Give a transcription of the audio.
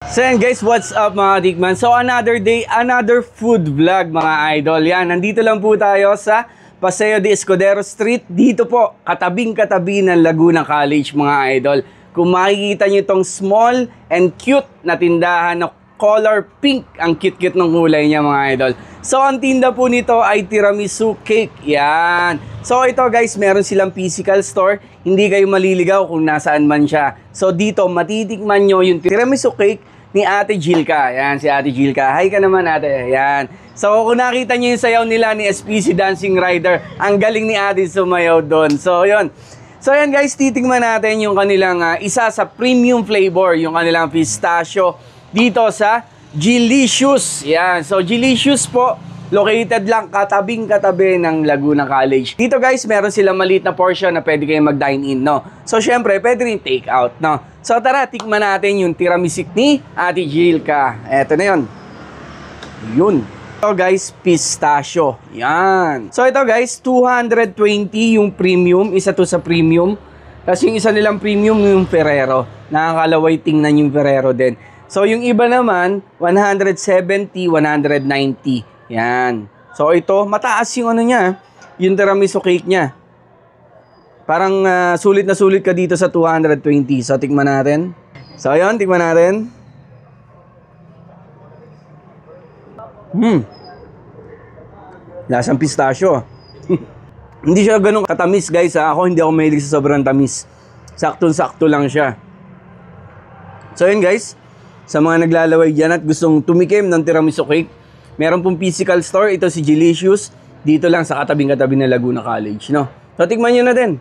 So yan guys, what's up mga Tikman? So another day, another food vlog mga idol. Yan, nandito lang po tayo sa Paseo de Escudero Street. Dito po, katabing-katabi ng Laguna College mga idol. Kung makikita nyo itong small and cute na tindahan na color pink, ang cute-cute ng kulay niya mga idol. So ang tinda po nito ay tiramisu cake. Yan. So ito guys, meron silang physical store. Hindi kayo maliligaw kung nasaan man siya. So dito, matitikman nyo yung tiramisu cake ni Ate Jilka. Yan, si Ate Jilka. Hi ka naman ate. Yan. So kung nakita nyo yung sayaw nila ni SPC Dancing Rider, ang galing ni Ate sumayaw doon. So yun. So yan guys, titingnan natin yung kanilang isa sa premium flavor, yung kanilang pistachio dito sa Jilicious. Yan. So Jilicious po, located lang katabing-katabi ng Laguna College. Dito guys, meron silang maliit na portion na pwede kayong mag-dine in, no? So syempre, pwede rin take out, no? So tara, tikman natin yung tiramisu ni Ate Jilka. Eto na yun. Yun. Ito guys, pistachio. Yan. So ito guys, 220 yung premium. Isa to sa premium. Tapos yung isa nilang premium yung Ferrero. Nakakalaway tingnan yung Ferrero din. So yung iba naman, 170, 190. Yan. So ito, mataas yung ano niya, yung tiramisu cake niya. Parang sulit na sulit ka dito sa 220. So tikman natin. So ayun, tikman natin. Lasang pistachio. Hindi siya ganun katamis guys ha. Ako hindi ako mahilig sa sobrang tamis. Saktong-sakto lang siya. So yun guys, sa mga naglalaway dyan at gustong tumikim ng tiramisu cake, meron pong physical store. Ito si Jilicious. Dito lang sa katabing-katabi ng Laguna College, no? So tikman nyo na din.